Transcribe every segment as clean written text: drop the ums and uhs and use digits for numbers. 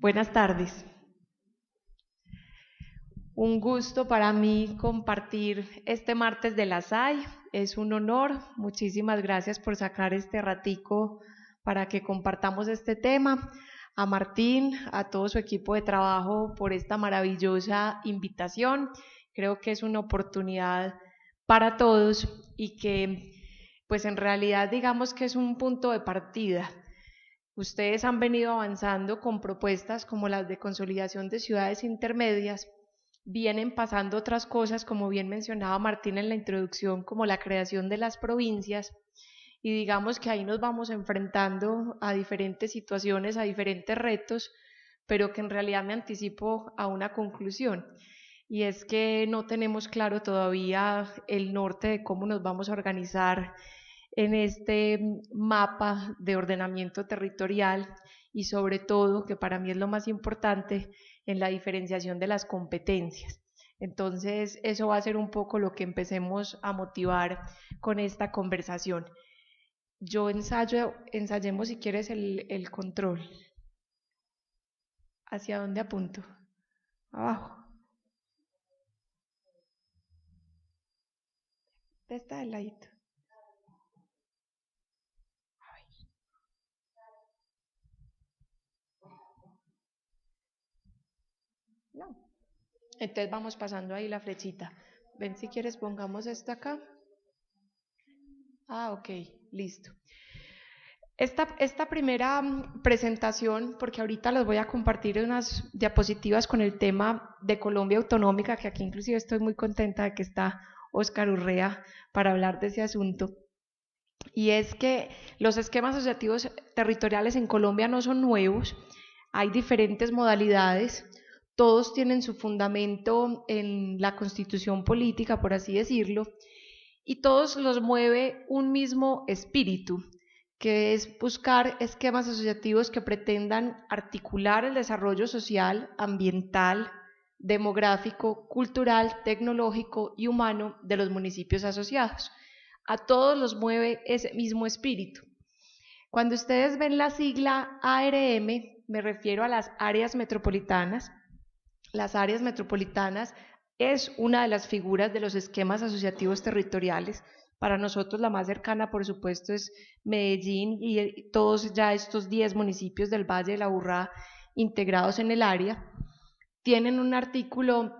Buenas tardes. Un gusto para mí compartir este martes de la SAI. Es un honor. Muchísimas gracias por sacar este ratico para que compartamos este tema. A Martín, a todo su equipo de trabajo por esta maravillosa invitación. Creo que es una oportunidad para todos y que pues en realidad digamos que es un punto de partida. Ustedes han venido avanzando con propuestas como las de consolidación de ciudades intermedias. Vienen pasando otras cosas, como bien mencionaba Martín en la introducción, como la creación de las provincias, y digamos que ahí nos vamos enfrentando a diferentes situaciones, a diferentes retos, pero que en realidad me anticipo a una conclusión, y es que no tenemos claro todavía el norte de cómo nos vamos a organizar en este mapa de ordenamiento territorial y sobre todo, que para mí es lo más importante, en la diferenciación de las competencias. Entonces, eso va a ser un poco lo que empecemos a motivar con esta conversación. Yo ensayemos si quieres el control. ¿Hacia dónde apunto? Abajo. Está del ladito. No. Entonces vamos pasando ahí la flechita. Ven si quieres pongamos esto acá. Ah, ok, listo. Esta primera presentación, porque ahorita les voy a compartir unas diapositivas con el tema de Colombia Autonómica, que aquí inclusive estoy muy contenta de que está Óscar Urrea para hablar de ese asunto. Y es que los esquemas asociativos territoriales en Colombia no son nuevos, hay diferentes modalidades, todos tienen su fundamento en la constitución política, por así decirlo, y todos los mueve un mismo espíritu, que es buscar esquemas asociativos que pretendan articular el desarrollo social, ambiental, demográfico, cultural, tecnológico y humano de los municipios asociados. A todos los mueve ese mismo espíritu. Cuando ustedes ven la sigla ARM, me refiero a las áreas metropolitanas. Las áreas metropolitanas es una de las figuras de los esquemas asociativos territoriales. Para nosotros la más cercana, por supuesto, es Medellín y todos ya estos 10 municipios del Valle de la Aburrá integrados en el área. Tienen un artículo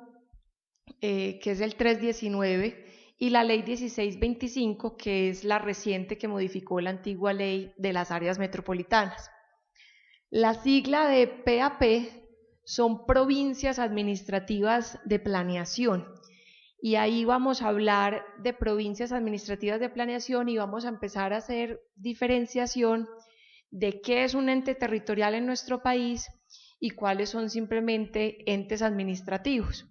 que es el 319 y la ley 1625, que es la reciente que modificó la antigua ley de las áreas metropolitanas. La sigla de PAP son provincias administrativas de planeación. Y ahí vamos a hablar de provincias administrativas de planeación y vamos a empezar a hacer diferenciación de qué es un ente territorial en nuestro país y cuáles son simplemente entes administrativos.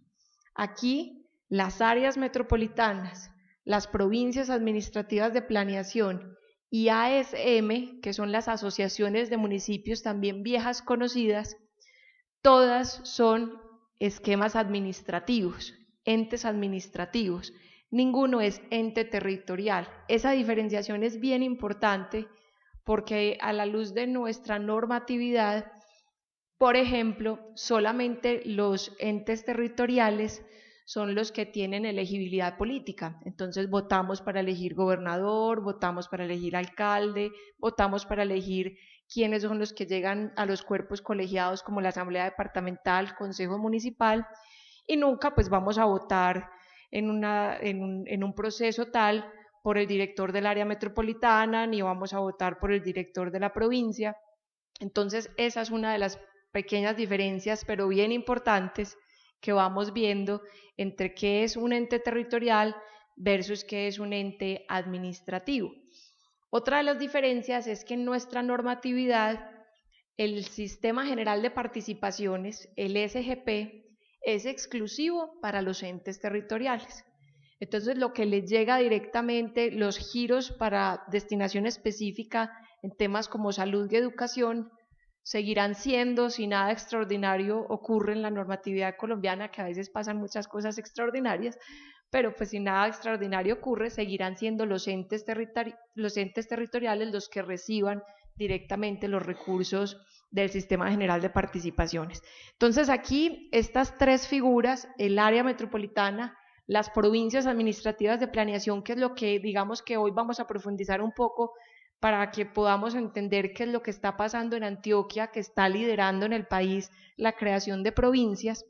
Aquí, las áreas metropolitanas, las provincias administrativas de planeación y ASM, que son las asociaciones de municipios también viejas conocidas, todas son esquemas administrativos, entes administrativos. Ninguno es ente territorial. Esa diferenciación es bien importante porque a la luz de nuestra normatividad, por ejemplo, solamente los entes territoriales son los que tienen elegibilidad política. Entonces votamos para elegir gobernador, votamos para elegir alcalde, votamos para elegir quiénes son los que llegan a los cuerpos colegiados como la Asamblea Departamental, Consejo Municipal, y nunca pues vamos a votar en un proceso tal por el director del área metropolitana, ni vamos a votar por el director de la provincia. Entonces esa es una de las pequeñas diferencias, pero bien importantes, que vamos viendo entre qué es un ente territorial versus qué es un ente administrativo. Otra de las diferencias es que en nuestra normatividad el Sistema General de Participaciones, el SGP, es exclusivo para los entes territoriales. Entonces lo que les llega directamente, los giros para destinación específica en temas como salud y educación, seguirán siendo, si nada extraordinario ocurre en la normatividad colombiana, que a veces pasan muchas cosas extraordinarias, pero pues si nada extraordinario ocurre, seguirán siendo los entes territoriales los que reciban directamente los recursos del Sistema General de Participaciones. Entonces aquí estas tres figuras, el área metropolitana, las provincias administrativas de planeación, que es lo que digamos que hoy vamos a profundizar un poco para que podamos entender qué es lo que está pasando en Antioquia, que está liderando en el país la creación de provincias,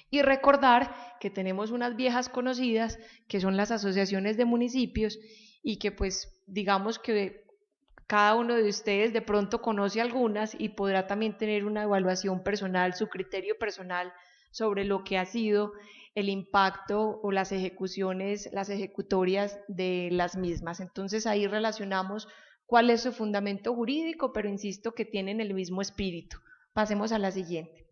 y recordar que tenemos unas viejas conocidas que son las asociaciones de municipios y que pues digamos que cada uno de ustedes de pronto conoce algunas y podrá también tener una evaluación personal, su criterio personal sobre lo que ha sido el impacto o las ejecuciones, las ejecutorias de las mismas. Entonces ahí relacionamos cuál es su fundamento jurídico, pero insisto que tienen el mismo espíritu. Pasemos a la siguiente.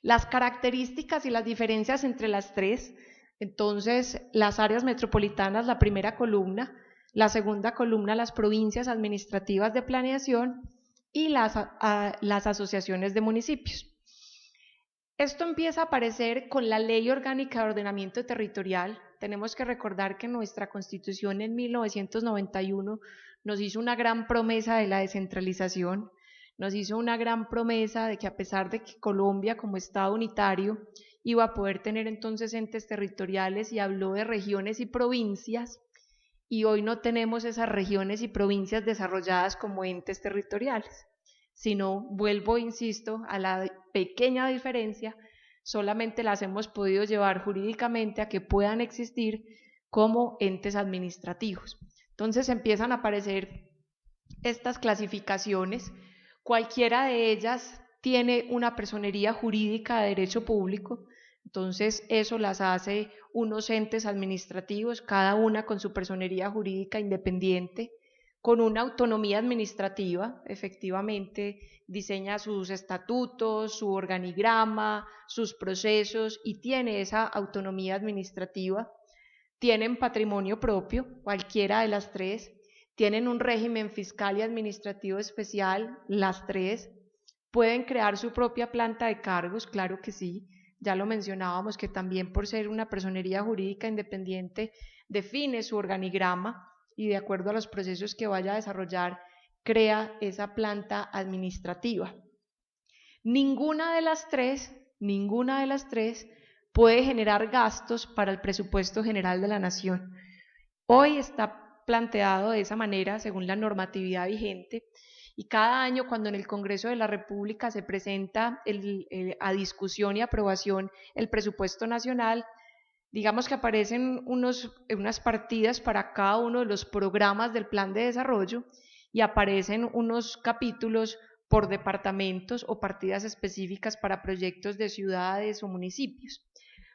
Las características y las diferencias entre las tres. Entonces, las áreas metropolitanas, la primera columna, la segunda columna, las provincias administrativas de planeación y las asociaciones de municipios. Esto empieza a aparecer con la Ley Orgánica de Ordenamiento Territorial. Tenemos que recordar que nuestra Constitución en 1991 nos hizo una gran promesa de la descentralización, nos hizo una gran promesa de que a pesar de que Colombia como Estado unitario iba a poder tener entonces entes territoriales y habló de regiones y provincias, y hoy no tenemos esas regiones y provincias desarrolladas como entes territoriales, sino, vuelvo, insisto, a la pequeña diferencia, solamente las hemos podido llevar jurídicamente a que puedan existir como entes administrativos. Entonces empiezan a aparecer estas clasificaciones, cualquiera de ellas tiene una personería jurídica de derecho público, entonces eso las hace unos entes administrativos, cada una con su personería jurídica independiente, con una autonomía administrativa, efectivamente diseña sus estatutos, su organigrama, sus procesos y tiene esa autonomía administrativa. Tienen patrimonio propio, cualquiera de las tres, tienen un régimen fiscal y administrativo especial, las tres, pueden crear su propia planta de cargos, claro que sí, ya lo mencionábamos que también por ser una personería jurídica independiente define su organigrama y de acuerdo a los procesos que vaya a desarrollar crea esa planta administrativa. Ninguna de las tres puede generar gastos para el presupuesto general de la nación. Hoy está planteado de esa manera según la normatividad vigente y cada año cuando en el Congreso de la República se presenta a discusión y aprobación el presupuesto nacional, digamos que aparecen unas partidas para cada uno de los programas del plan de desarrollo y aparecen unos capítulos por departamentos o partidas específicas para proyectos de ciudades o municipios.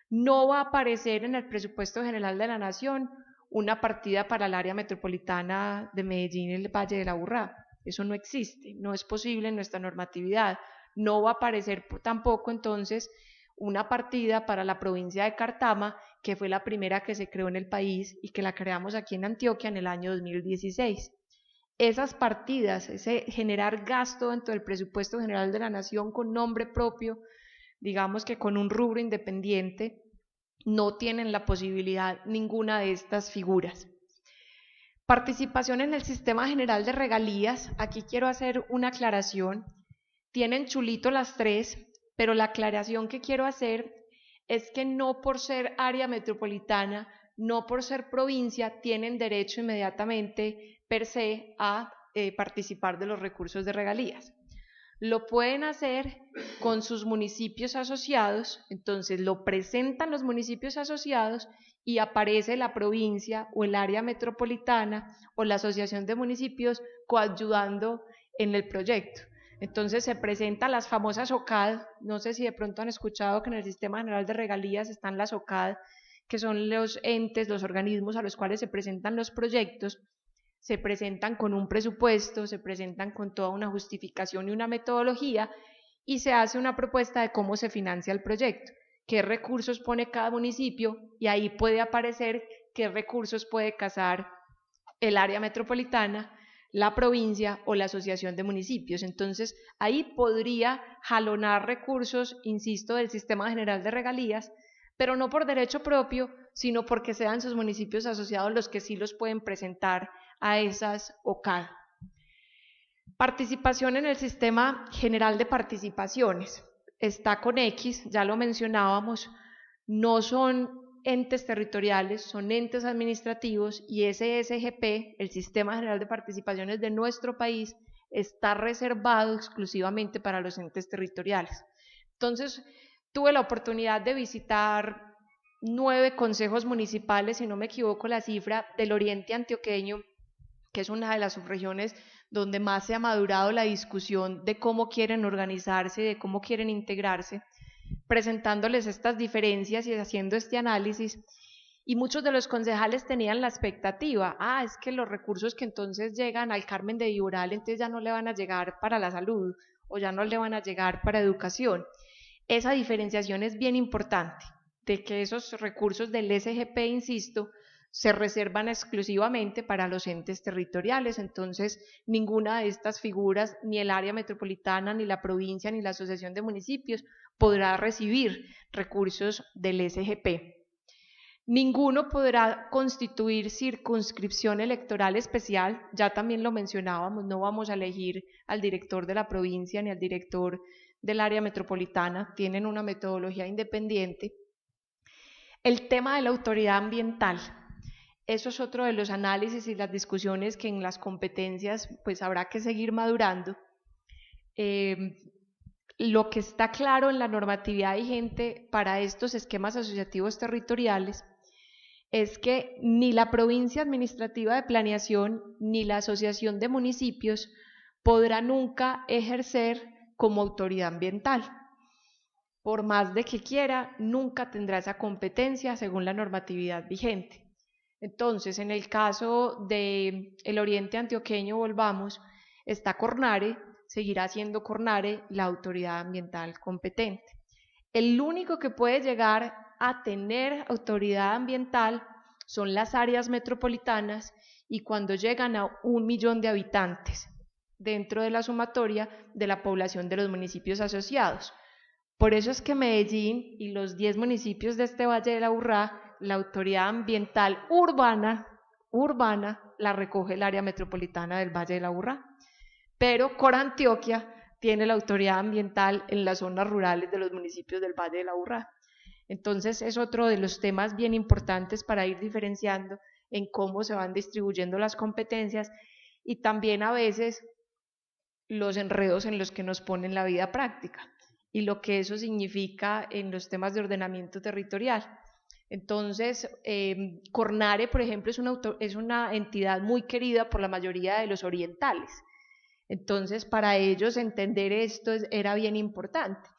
No va a aparecer en el presupuesto general de la nación una partida para el área metropolitana de Medellín y el Valle de la Aburrá. Eso no existe, no es posible en nuestra normatividad. No va a aparecer tampoco entonces una partida para la provincia de Cartama, que fue la primera que se creó en el país y que la creamos aquí en Antioquia en el año 2016. Esas partidas, ese generar gasto dentro del presupuesto general de la nación con nombre propio, digamos que con un rubro independiente, no tienen la posibilidad ninguna de estas figuras. Participación en el Sistema General de Regalías, aquí quiero hacer una aclaración, tienen chulito las tres, pero la aclaración que quiero hacer es que no por ser área metropolitana, no por ser provincia, tienen derecho inmediatamente per se a participar de los recursos de regalías. Lo pueden hacer con sus municipios asociados, entonces lo presentan los municipios asociados y aparece la provincia o el área metropolitana o la asociación de municipios coayudando en el proyecto. Entonces se presentan las famosas OCAD, no sé si de pronto han escuchado que en el Sistema General de Regalías están las OCAD, que son los entes, los organismos a los cuales se presentan los proyectos, se presentan con un presupuesto, se presentan con toda una justificación y una metodología y se hace una propuesta de cómo se financia el proyecto, qué recursos pone cada municipio y ahí puede aparecer qué recursos puede casar el área metropolitana, la provincia o la asociación de municipios. Entonces ahí podría jalonar recursos, insisto, del Sistema General de Regalías, pero no por derecho propio, sino porque sean sus municipios asociados los que sí los pueden presentar a esas OCAD. Participación en el Sistema General de Participaciones. Está con X, ya lo mencionábamos, no son entes territoriales, son entes administrativos y ese SGP, el Sistema General de Participaciones de nuestro país, está reservado exclusivamente para los entes territoriales. Entonces, tuve la oportunidad de visitar 9 consejos municipales, si no me equivoco la cifra, del oriente antioqueño, que es una de las subregiones donde más se ha madurado la discusión de cómo quieren organizarse, de cómo quieren integrarse, presentándoles estas diferencias y haciendo este análisis. Y muchos de los concejales tenían la expectativa, es que los recursos que entonces llegan al Carmen de Viboral, entonces ya no le van a llegar para la salud o ya no le van a llegar para educación. Esa diferenciación es bien importante, de que esos recursos del SGP, insisto, se reservan exclusivamente para los entes territoriales, entonces ninguna de estas figuras, ni el área metropolitana, ni la provincia, ni la asociación de municipios, podrá recibir recursos del SGP. Ninguno podrá constituir circunscripción electoral especial, ya también lo mencionábamos, no vamos a elegir al director de la provincia ni al director del área metropolitana, tienen una metodología independiente. El tema de la autoridad ambiental, eso es otro de los análisis y las discusiones que en las competencias pues habrá que seguir madurando. Lo que está claro en la normatividad vigente para estos esquemas asociativos territoriales es que ni la provincia administrativa de planeación ni la asociación de municipios podrá nunca ejercer como autoridad ambiental. Por más de que quiera, nunca tendrá esa competencia según la normatividad vigente. Entonces, en el caso del oriente antioqueño, volvamos, está Cornare, seguirá siendo Cornare la autoridad ambiental competente. El único que puede llegar a tener autoridad ambiental son las áreas metropolitanas y cuando llegan a 1 millón de habitantes dentro de la sumatoria de la población de los municipios asociados. Por eso es que Medellín y los 10 municipios de este Valle de la Aburrá, la autoridad ambiental urbana la recoge el área metropolitana del Valle de la Aburrá, pero Corantioquia tiene la autoridad ambiental en las zonas rurales de los municipios del Valle de la Aburrá. Entonces es otro de los temas bien importantes para ir diferenciando en cómo se van distribuyendo las competencias y también a veces los enredos en los que nos ponen la vida práctica y lo que eso significa en los temas de ordenamiento territorial. Entonces, Cornare, por ejemplo, es una entidad muy querida por la mayoría de los orientales. Entonces, para ellos entender esto era bien importante,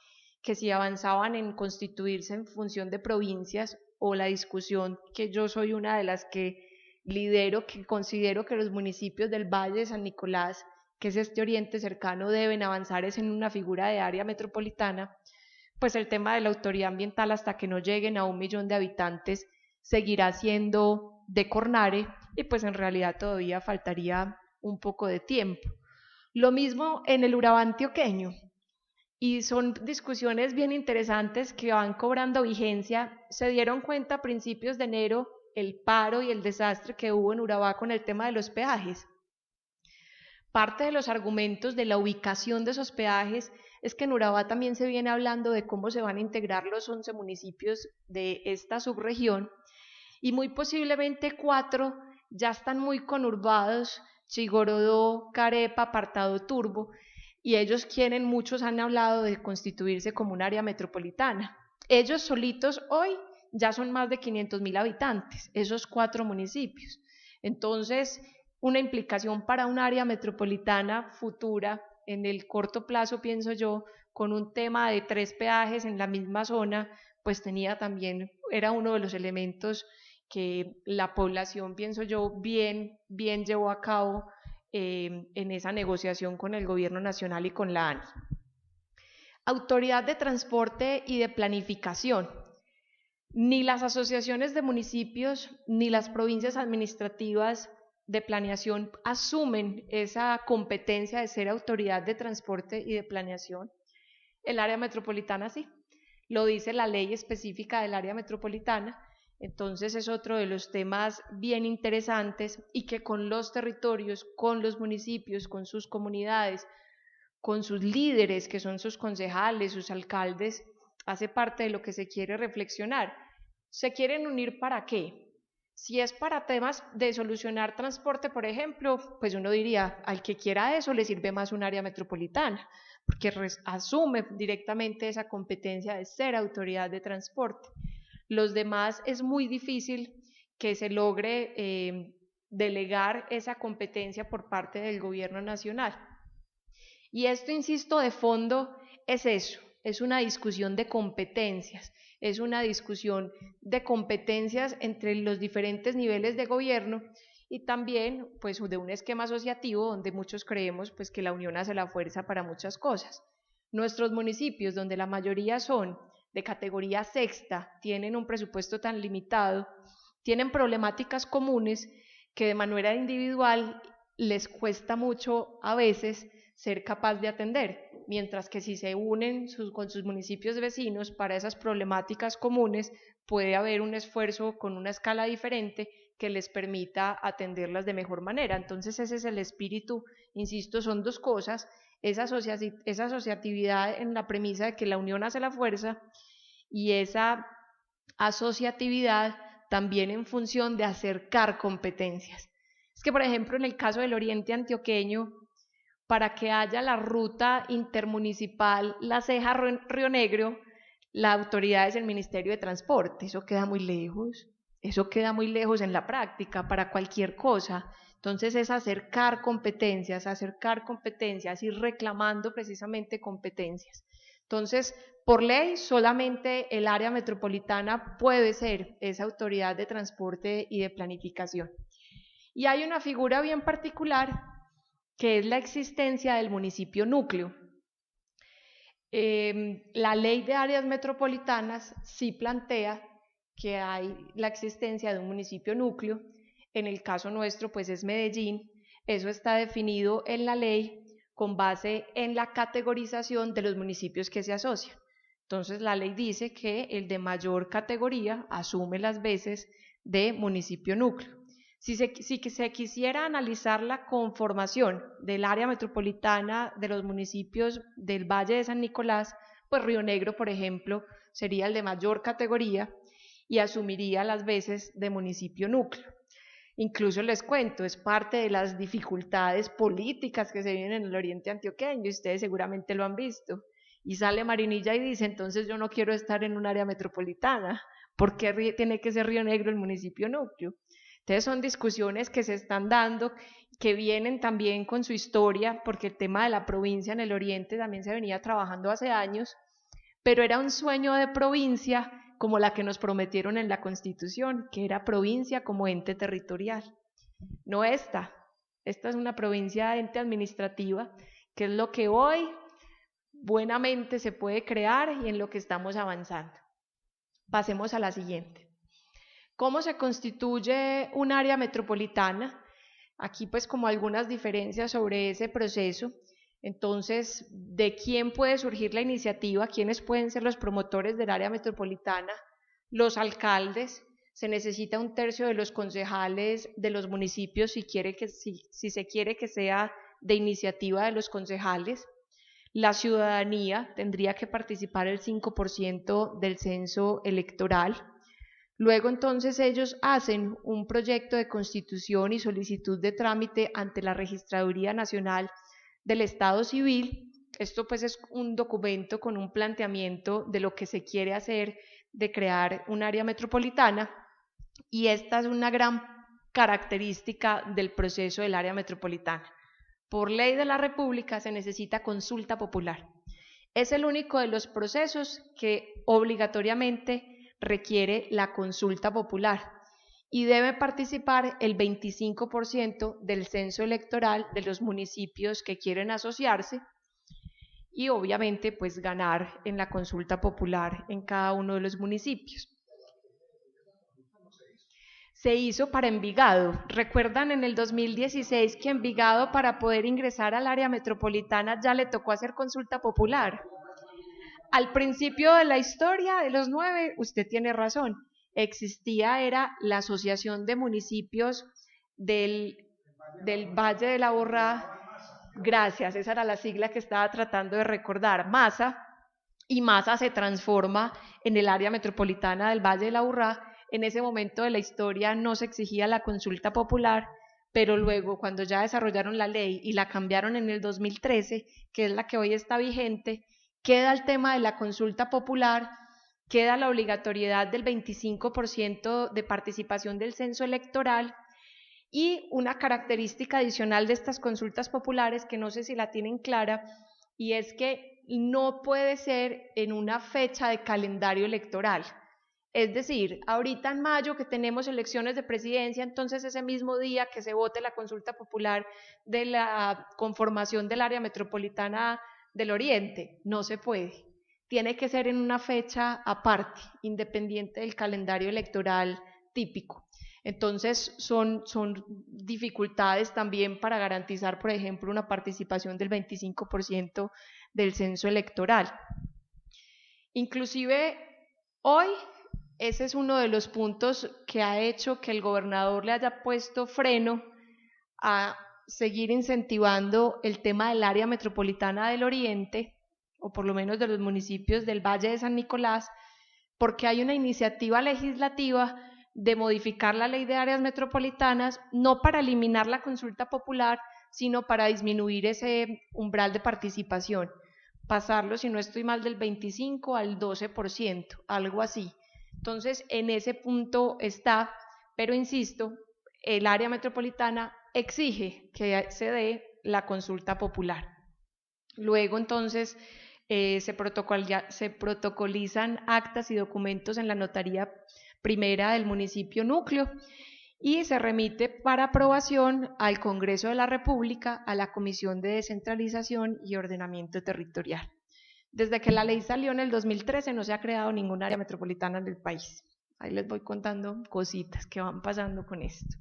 que si avanzaban en constituirse en función de provincias o la discusión que yo soy una de las que lidero, que considero que los municipios del Valle de San Nicolás, que es este oriente cercano, deben avanzar es en una figura de área metropolitana, pues el tema de la autoridad ambiental hasta que no lleguen a 1 millón de habitantes seguirá siendo de Cornare y pues en realidad todavía faltaría un poco de tiempo. Lo mismo en el Urabá antioqueño y son discusiones bien interesantes que van cobrando vigencia. Se dieron cuenta a principios de enero el paro y el desastre que hubo en Urabá con el tema de los peajes. Parte de los argumentos de la ubicación de esos peajes es que en Urabá también se viene hablando de cómo se van a integrar los 11 municipios de esta subregión y muy posiblemente 4 ya están muy conurbados, Chigorodó, Carepa, Apartado, Turbo, y ellos quieren, muchos han hablado de constituirse como un área metropolitana. Ellos solitos hoy ya son más de 500.000 habitantes, esos 4 municipios. Entonces, una implicación para un área metropolitana futura, en el corto plazo, pienso yo, con un tema de 3 peajes en la misma zona, pues tenía también, era uno de los elementos que la población, pienso yo, bien llevó a cabo en esa negociación con el gobierno nacional y con la ANI. Autoridad de Transporte y de Planificación. Ni las asociaciones de municipios ni las provincias administrativas de planeación asumen esa competencia de ser autoridad de transporte y de planeación. El área metropolitana sí, lo dice la ley específica del área metropolitana. Entonces es otro de los temas bien interesantes y que con los territorios, con los municipios, con sus comunidades, con sus líderes, que son sus concejales, sus alcaldes, hace parte de lo que se quiere reflexionar. ¿Se quieren unir para qué? Si es para temas de solucionar transporte, por ejemplo, pues uno diría, al que quiera eso le sirve más un área metropolitana, porque asume directamente esa competencia de ser autoridad de transporte. Los demás es muy difícil que se logre delegar esa competencia por parte del gobierno nacional. Y esto, insisto, de fondo es eso, es una discusión de competencias, es una discusión de competencias entre los diferentes niveles de gobierno y también pues de un esquema asociativo donde muchos creemos pues que la unión hace la fuerza para muchas cosas. Nuestros municipios, donde la mayoría son de categoría sexta, tienen un presupuesto tan limitado, tienen problemáticas comunes que de manera individual les cuesta mucho a veces ser capaz de atender, mientras que si se unen con sus municipios vecinos para esas problemáticas comunes, puede haber un esfuerzo con una escala diferente que les permita atenderlas de mejor manera. Entonces ese es el espíritu, insisto, son dos cosas, esa asociatividad en la premisa de que la unión hace la fuerza y esa asociatividad también en función de acercar competencias. Es que, por ejemplo, en el caso del Oriente Antioqueño, para que haya la ruta intermunicipal La Ceja-Río Negro, la autoridad es el Ministerio de Transporte. Eso queda muy lejos en la práctica para cualquier cosa. Entonces es acercar competencias, ir reclamando precisamente competencias. Entonces, por ley, solamente el área metropolitana puede ser esa autoridad de transporte y de planificación. Y hay una figura bien particular que es la existencia del municipio núcleo. La ley de áreas metropolitanas sí plantea que hay la existencia de un municipio núcleo. En el caso nuestro, pues es Medellín. Eso está definido en la ley con base en la categorización de los municipios que se asocian. Entonces la ley dice que el de mayor categoría asume las veces de municipio núcleo. Si se quisiera analizar la conformación del área metropolitana de los municipios del Valle de San Nicolás, pues Río Negro, por ejemplo, sería el de mayor categoría y asumiría las veces de municipio núcleo. Incluso les cuento, es parte de las dificultades políticas que se viven en el Oriente Antioqueño, y ustedes seguramente lo han visto. Y sale Marinilla y dice, entonces yo no quiero estar en un área metropolitana, ¿por qué tiene que ser Río Negro el municipio núcleo? Entonces son discusiones que se están dando, que vienen también con su historia, porque el tema de la provincia en el Oriente también se venía trabajando hace años, pero era un sueño de provincia como la que nos prometieron en la Constitución, que era provincia como ente territorial. No esta es una provincia ente administrativa, que es lo que hoy buenamente se puede crear y en lo que estamos avanzando. Pasemos a la siguiente. ¿Cómo se constituye un área metropolitana? Aquí pues como algunas diferencias sobre ese proceso. Entonces, ¿de quién puede surgir la iniciativa? ¿Quiénes pueden ser los promotores del área metropolitana? Los alcaldes. Se necesita 1/3 de los concejales de los municipios si se quiere que sea de iniciativa de los concejales. La ciudadanía tendría que participar el 5% del censo electoral. Luego entonces ellos hacen un proyecto de constitución y solicitud de trámite ante la Registraduría Nacional del Estado Civil. Esto pues es un documento con un planteamiento de lo que se quiere hacer de crear un área metropolitana, y esta es una gran característica del proceso del área metropolitana. Por ley de la República se necesita consulta popular. Es el único de los procesos que obligatoriamente requiere la consulta popular y debe participar el 25% del censo electoral de los municipios que quieren asociarse y obviamente pues ganar en la consulta popular en cada uno de los municipios. Se hizo para Envigado. ¿Recuerdan en el 2016 que Envigado, para poder ingresar al área metropolitana, ya le tocó hacer consulta popular? Al principio de la historia de los 9, usted tiene razón, era la Asociación de Municipios del Valle de la Aburrá. Gracias, esa era la sigla que estaba tratando de recordar, MASA, y MASA se transforma en el área metropolitana del Valle de la Aburrá. En ese momento de la historia no se exigía la consulta popular, pero luego cuando ya desarrollaron la ley y la cambiaron en el 2013, que es la que hoy está vigente, queda el tema de la consulta popular, queda la obligatoriedad del 25% de participación del censo electoral y una característica adicional de estas consultas populares que no sé si la tienen clara, y es que no puede ser en una fecha de calendario electoral. Es decir, ahorita en mayo que tenemos elecciones de presidencia, entonces ese mismo día que se vote la consulta popular de la conformación del área metropolitana del Oriente, no se puede. Tiene que ser en una fecha aparte, independiente del calendario electoral típico. Entonces son dificultades también para garantizar, por ejemplo, una participación del 25% del censo electoral. Inclusive hoy ese es uno de los puntos que ha hecho que el gobernador le haya puesto freno a seguir incentivando el tema del área metropolitana del Oriente, o por lo menos de los municipios del Valle de San Nicolás, porque hay una iniciativa legislativa de modificar la ley de áreas metropolitanas, no para eliminar la consulta popular, sino para disminuir ese umbral de participación, pasarlo, si no estoy mal, del 25 al 12%, algo así. Entonces, en ese punto está, pero insisto, el área metropolitana exige que se dé la consulta popular. Luego, entonces, se protocolizan actas y documentos en la notaría primera del municipio núcleo y se remite para aprobación al Congreso de la República, a la Comisión de Descentralización y Ordenamiento Territorial. Desde que la ley salió en el 2013 no se ha creado ningún área metropolitana en el país. Ahí les voy contando cositas que van pasando con esto.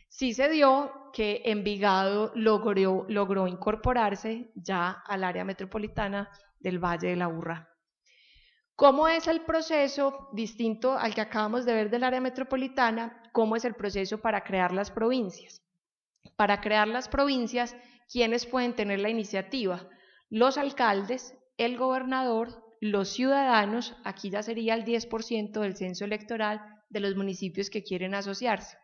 Sí se dio que Envigado logró incorporarse ya al área metropolitana del Valle de la Aburrá. ¿Cómo es el proceso, distinto al que acabamos de ver del área metropolitana? ¿Cómo es el proceso para crear las provincias? Para crear las provincias, ¿quiénes pueden tener la iniciativa? Los alcaldes, el gobernador, los ciudadanos, aquí ya sería el 10% del censo electoral de los municipios que quieren asociarse.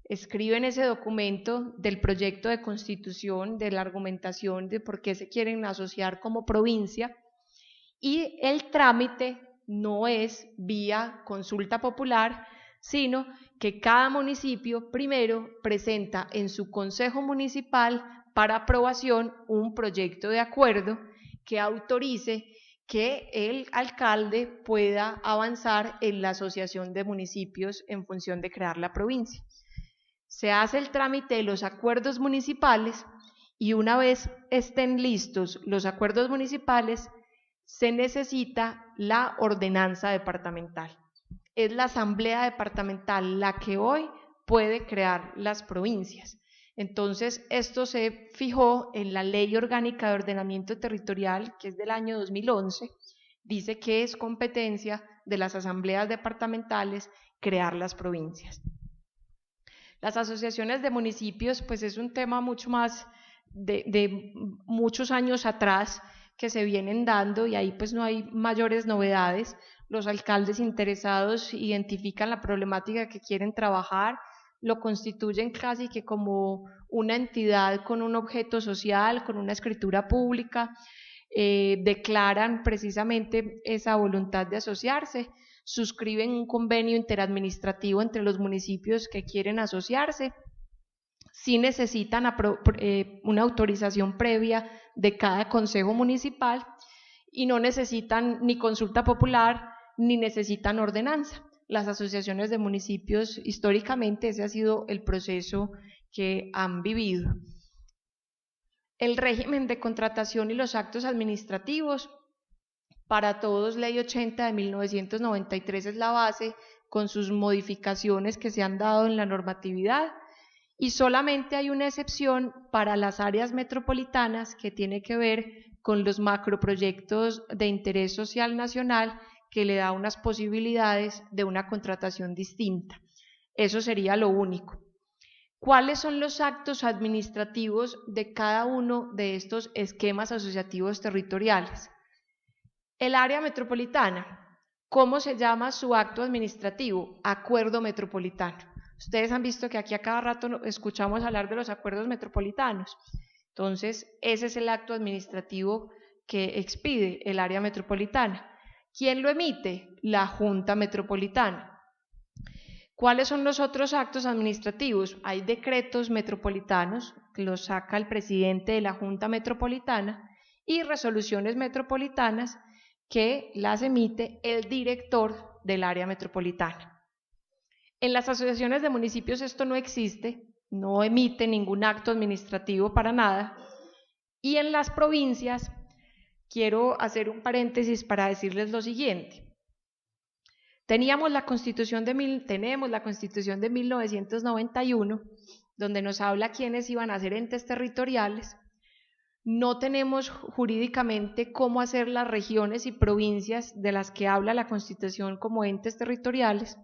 Escriben ese documento del proyecto de constitución, de la argumentación de por qué se quieren asociar como provincia, y el trámite no es vía consulta popular, sino que cada municipio primero presenta en su consejo municipal para aprobación un proyecto de acuerdo que autorice que el alcalde pueda avanzar en la asociación de municipios en función de crear la provincia. Se hace el trámite de los acuerdos municipales y una vez estén listos los acuerdos municipales, se necesita la ordenanza departamental. Es la asamblea departamental la que hoy puede crear las provincias. Entonces, esto se fijó en la Ley Orgánica de Ordenamiento Territorial, que es del año 2011, dice que es competencia de las asambleas departamentales crear las provincias. Las asociaciones de municipios, pues es un tema mucho más de muchos años atrás que se vienen dando y ahí pues no hay mayores novedades. Los alcaldes interesados identifican la problemática que quieren trabajar, lo constituyen casi que como una entidad con un objeto social, con una escritura pública, declaran precisamente esa voluntad de asociarse, suscriben un convenio interadministrativo entre los municipios que quieren asociarse, sí necesitan una autorización previa de cada consejo municipal y no necesitan ni consulta popular ni necesitan ordenanza. Las asociaciones de municipios, históricamente, ese ha sido el proceso que han vivido. El régimen de contratación y los actos administrativos, para todos, Ley 80 de 1993 es la base, con sus modificaciones que se han dado en la normatividad, y solamente hay una excepción para las áreas metropolitanas que tiene que ver con los macroproyectos de interés social nacional que le da unas posibilidades de una contratación distinta. Eso sería lo único. ¿Cuáles son los actos administrativos de cada uno de estos esquemas asociativos territoriales? El área metropolitana, ¿cómo se llama su acto administrativo? Acuerdo metropolitano. Ustedes han visto que aquí a cada rato escuchamos hablar de los acuerdos metropolitanos. Entonces, ese es el acto administrativo que expide el área metropolitana. ¿Quién lo emite? La Junta Metropolitana. ¿Cuáles son los otros actos administrativos? Hay decretos metropolitanos, que los saca el presidente de la Junta Metropolitana, y resoluciones metropolitanas que las emite el director del área metropolitana. En las asociaciones de municipios esto no existe, no emite ningún acto administrativo para nada, y en las provincias quiero hacer un paréntesis para decirles lo siguiente. Tenemos la Constitución de 1991, donde nos habla quiénes iban a ser entes territoriales. No tenemos jurídicamente cómo hacer las regiones y provincias de las que habla la Constitución como entes territoriales.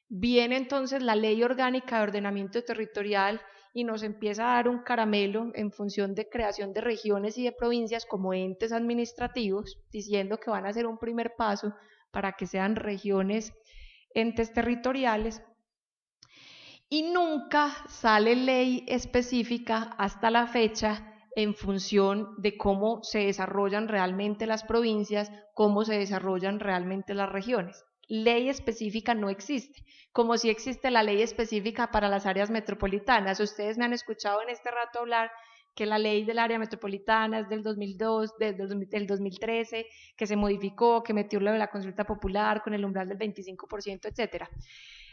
Viene entonces la Ley Orgánica de Ordenamiento Territorial y nos empieza a dar un caramelo en función de creación de regiones y de provincias como entes administrativos, diciendo que van a ser un primer paso para que sean regiones, entes territoriales, y nunca sale ley específica hasta la fecha en función de cómo se desarrollan realmente las provincias, cómo se desarrollan realmente las regiones. Ley específica no existe, como si existe la ley específica para las áreas metropolitanas. Ustedes me han escuchado en este rato hablar que la ley del área metropolitana es del 2002, del 2013, que se modificó, que metió lo de la consulta popular con el umbral del 25%, etcétera.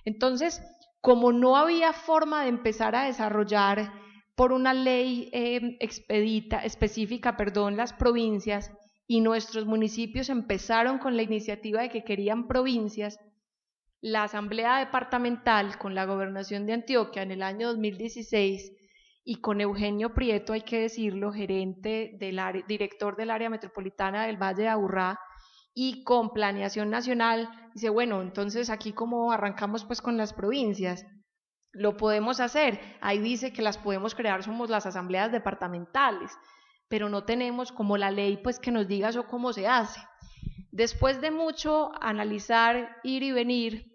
Entonces, como no había forma de empezar a desarrollar por una ley específica, las provincias, y nuestros municipios empezaron con la iniciativa de que querían provincias, la Asamblea Departamental con la Gobernación de Antioquia en el año 2016 y con Eugenio Prieto, hay que decirlo, director del área metropolitana del Valle de Aburrá, y con Planeación Nacional, dice, bueno, entonces aquí como arrancamos pues con las provincias, lo podemos hacer, ahí dice que las podemos crear, somos las asambleas departamentales, pero no tenemos como la ley pues que nos diga eso cómo se hace. Después de mucho analizar, ir y venir,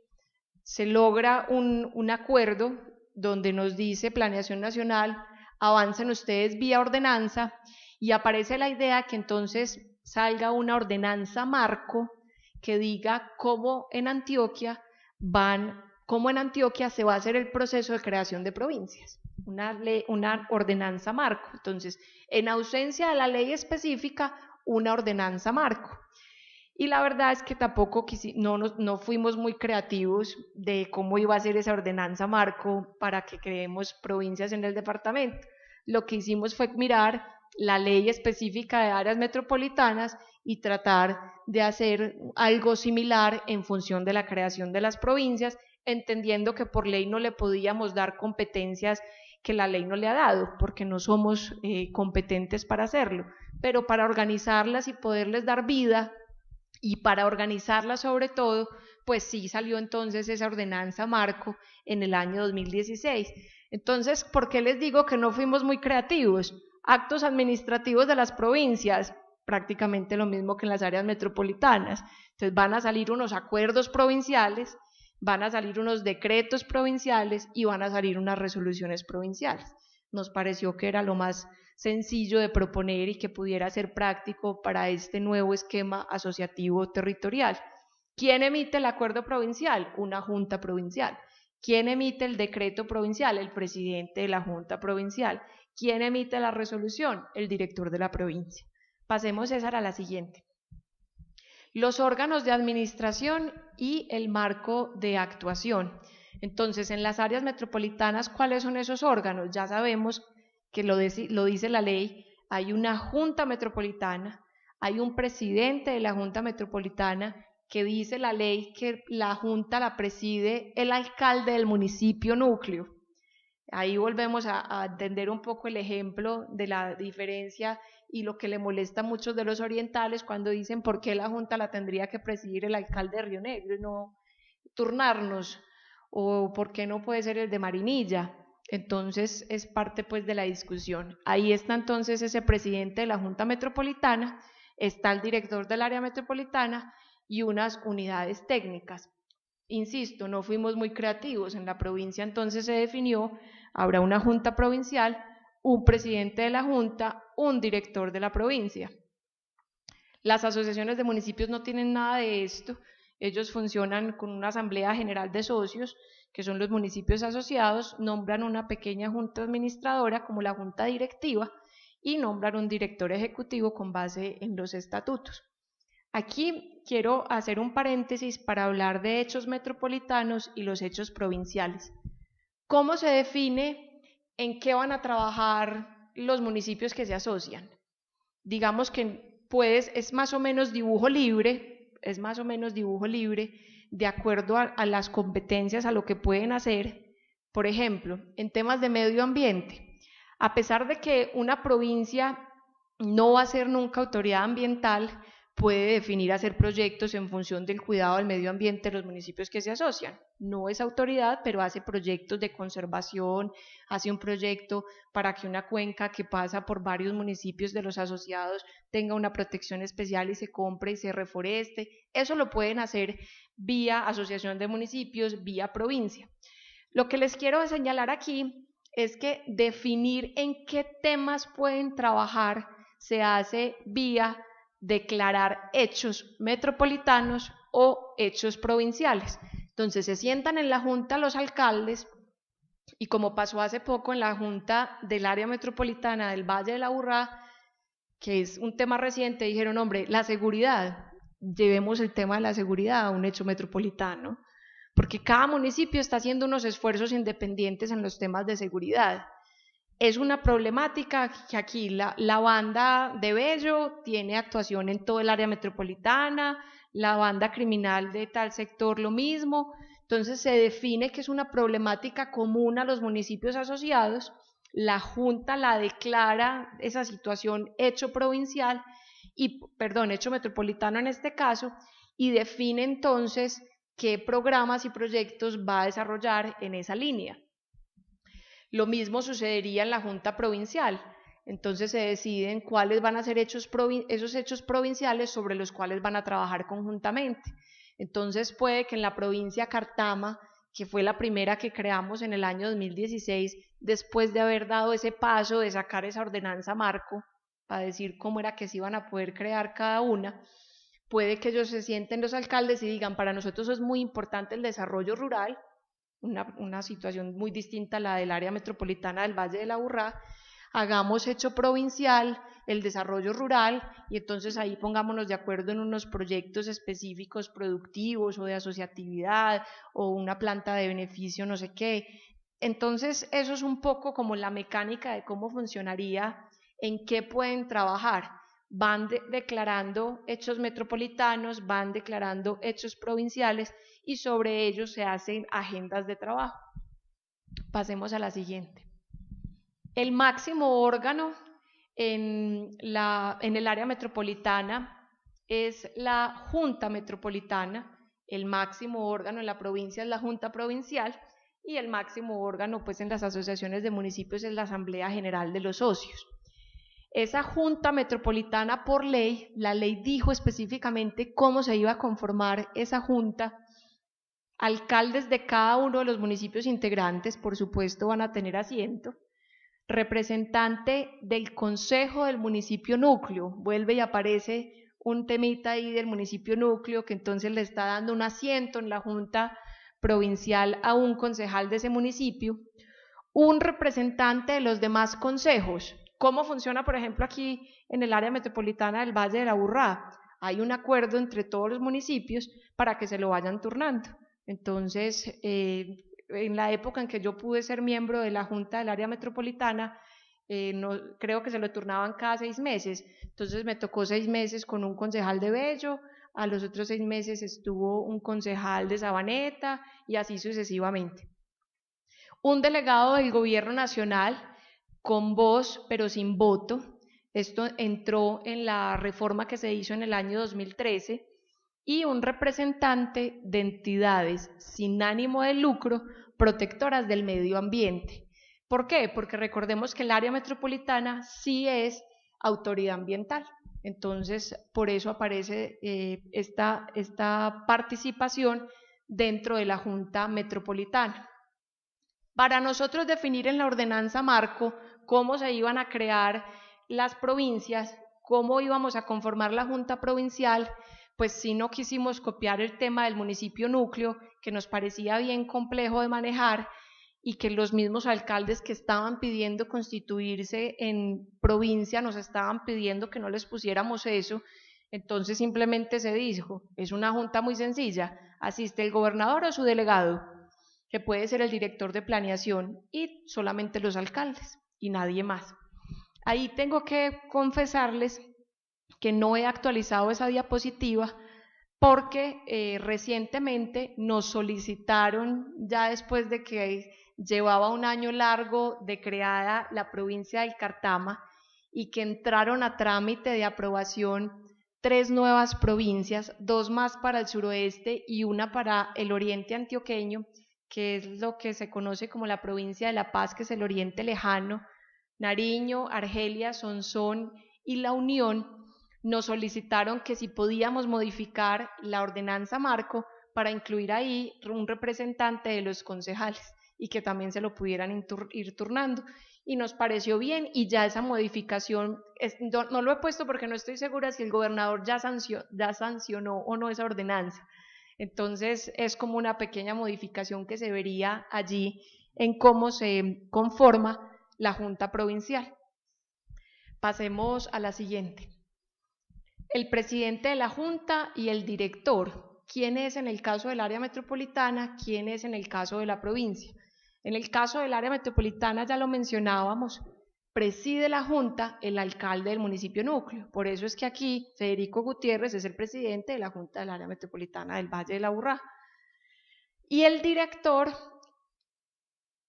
se logra un acuerdo donde nos dice Planeación Nacional, avancen ustedes vía ordenanza, y aparece la idea que entonces salga una ordenanza marco que diga cómo en Antioquia se va a hacer el proceso de creación de provincias, una ordenanza marco. Entonces, en ausencia de la ley específica, una ordenanza marco. Y la verdad es que tampoco no fuimos muy creativos de cómo iba a ser esa ordenanza marco para que creemos provincias en el departamento. Lo que hicimos fue mirar la ley específica de áreas metropolitanas y tratar de hacer algo similar en función de la creación de las provincias, entendiendo que por ley no le podíamos dar competencias que la ley no le ha dado, porque no somos competentes para hacerlo, pero para organizarlas y poderles dar vida, y para organizarlas sobre todo, pues sí salió entonces esa ordenanza marco en el año 2016. Entonces, ¿por qué les digo que no fuimos muy creativos? Actos administrativos de las provincias, prácticamente lo mismo que en las áreas metropolitanas. Entonces van a salir unos acuerdos provinciales, van a salir unos decretos provinciales y van a salir unas resoluciones provinciales. Nos pareció que era lo más sencillo de proponer y que pudiera ser práctico para este nuevo esquema asociativo territorial. ¿Quién emite el acuerdo provincial? Una junta provincial. ¿Quién emite el decreto provincial? El presidente de la junta provincial. ¿Quién emite la resolución? El director de la provincia. Pasemos, César, a la siguiente. Los órganos de administración y el marco de actuación. Entonces, en las áreas metropolitanas, ¿cuáles son esos órganos? Ya sabemos que lo dice la ley, hay una junta metropolitana, hay un presidente de la junta metropolitana, que dice la ley que la junta la preside el alcalde del municipio núcleo. Ahí volvemos a entender un poco el ejemplo de la diferencia y lo que le molesta a muchos de los orientales cuando dicen por qué la junta la tendría que presidir el alcalde de Río Negro y no turnarnos, o por qué no puede ser el de Marinilla. Entonces es parte pues de la discusión. Ahí está entonces ese presidente de la Junta Metropolitana, está el director del área metropolitana y unas unidades técnicas. Insisto, no fuimos muy creativos. En la provincia entonces se definió, habrá una junta provincial, un presidente de la junta, un director de la provincia. Las asociaciones de municipios no tienen nada de esto. Ellos funcionan con una asamblea general de socios, que son los municipios asociados, nombran una pequeña junta administradora como la junta directiva y nombran un director ejecutivo con base en los estatutos. Aquí quiero hacer un paréntesis para hablar de hechos metropolitanos y los hechos provinciales. ¿Cómo se define en qué van a trabajar los municipios que se asocian? Digamos que es más o menos dibujo libre, de acuerdo a las competencias, a lo que pueden hacer. Por ejemplo, en temas de medio ambiente, a pesar de que una provincia no va a ser nunca autoridad ambiental, puede definir hacer proyectos en función del cuidado del medio ambiente de los municipios que se asocian. No es autoridad, pero hace proyectos de conservación, hace un proyecto para que una cuenca que pasa por varios municipios de los asociados tenga una protección especial y se compre y se reforeste. Eso lo pueden hacer vía asociación de municipios, vía provincia. Lo que les quiero señalar aquí es que definir en qué temas pueden trabajar se hace vía declarar hechos metropolitanos o hechos provinciales. Entonces se sientan en la junta los alcaldes y, como pasó hace poco en la junta del área metropolitana del Valle de la Aburrá, que es un tema reciente, dijeron, hombre, la seguridad, llevemos el tema de la seguridad a un hecho metropolitano, porque cada municipio está haciendo unos esfuerzos independientes en los temas de seguridad. Es una problemática que aquí la banda de Bello tiene actuación en todo el área metropolitana, la banda criminal de tal sector lo mismo. Entonces se define que es una problemática común a los municipios asociados, la Junta la declara esa situación hecho provincial, hecho metropolitano en este caso, y define entonces qué programas y proyectos va a desarrollar en esa línea. Lo mismo sucedería en la Junta Provincial. Entonces se deciden cuáles van a ser esos hechos provinciales sobre los cuales van a trabajar conjuntamente. Entonces puede que en la provincia Cartama, que fue la primera que creamos en el año 2016, después de haber dado ese paso de sacar esa ordenanza marco, para decir cómo era que se iban a poder crear cada una, puede que ellos se sienten los alcaldes y digan, para nosotros es muy importante el desarrollo rural, una situación muy distinta a la del área metropolitana del Valle de la Aburrá, hagamos hecho provincial el desarrollo rural y entonces ahí pongámonos de acuerdo en unos proyectos específicos productivos o de asociatividad o una planta de beneficio no sé qué. Entonces eso es un poco como la mecánica de cómo funcionaría, en qué pueden trabajar. Van declarando hechos metropolitanos, van declarando hechos provinciales y sobre ellos se hacen agendas de trabajo. Pasemos a la siguiente. El máximo órgano en el área metropolitana es la Junta Metropolitana, el máximo órgano en la provincia es la Junta Provincial y el máximo órgano pues en las asociaciones de municipios es la Asamblea General de los Socios. Esa Junta Metropolitana, por ley, la ley dijo específicamente cómo se iba a conformar esa junta. Alcaldes de cada uno de los municipios integrantes, por supuesto, van a tener asiento. Representante del consejo del municipio núcleo, vuelve y aparece un temita ahí del municipio núcleo que entonces le está dando un asiento en la junta provincial a un concejal de ese municipio. Un representante de los demás consejos. ¿Cómo funciona, por ejemplo, aquí en el área metropolitana del Valle de la Aburrá? Hay un acuerdo entre todos los municipios para que se lo vayan turnando. Entonces, en la época en que yo pude ser miembro de la Junta del área metropolitana, creo que se lo turnaban cada 6 meses. Entonces me tocó 6 meses con un concejal de Bello, a los otros 6 meses estuvo un concejal de Sabaneta y así sucesivamente. un delegado del gobierno nacional con voz pero sin voto. Esto entró en la reforma que se hizo en el año 2013, y un representante de entidades sin ánimo de lucro protectoras del medio ambiente. ¿Por qué? Porque recordemos que el área metropolitana sí es autoridad ambiental. Entonces, por eso aparece esta participación dentro de la Junta Metropolitana. Para nosotros definir en la ordenanza marco cómo se iban a crear las provincias, cómo íbamos a conformar la Junta Provincial, pues sí no quisimos copiar el tema del municipio núcleo, que nos parecía bien complejo de manejar, y que los mismos alcaldes que estaban pidiendo constituirse en provincia nos estaban pidiendo que no les pusiéramos eso. Entonces simplemente se dijo, es una junta muy sencilla, asiste el gobernador o su delegado, que puede ser el director de planeación, y solamente los alcaldes y nadie más. Ahí tengo que confesarles que no he actualizado esa diapositiva porque recientemente nos solicitaron, ya después de que llevaba un año largo de creada la provincia del Cartama y que entraron a trámite de aprobación 3 nuevas provincias, 2 más para el suroeste y una para el oriente antioqueño, que es lo que se conoce como la provincia de La Paz, que es el oriente lejano. Nariño, Argelia, Sonsón y La Unión nos solicitaron que si podíamos modificar la ordenanza marco para incluir ahí un representante de los concejales y que también se lo pudieran ir turnando, y nos pareció bien, y ya esa modificación, no lo he puesto porque no estoy segura si el gobernador ya sancionó o no esa ordenanza. Entonces es como una pequeña modificación que se vería allí en cómo se conforma la Junta Provincial. Pasemos a la siguiente. El presidente de la Junta y el director. ¿Quién es en el caso del área metropolitana? ¿Quién es en el caso de la provincia? En el caso del área metropolitana, ya lo mencionábamos, preside la Junta el alcalde del municipio núcleo. Por eso es que aquí Federico Gutiérrez es el presidente de la Junta del área metropolitana del Valle de la Aburrá. Y el director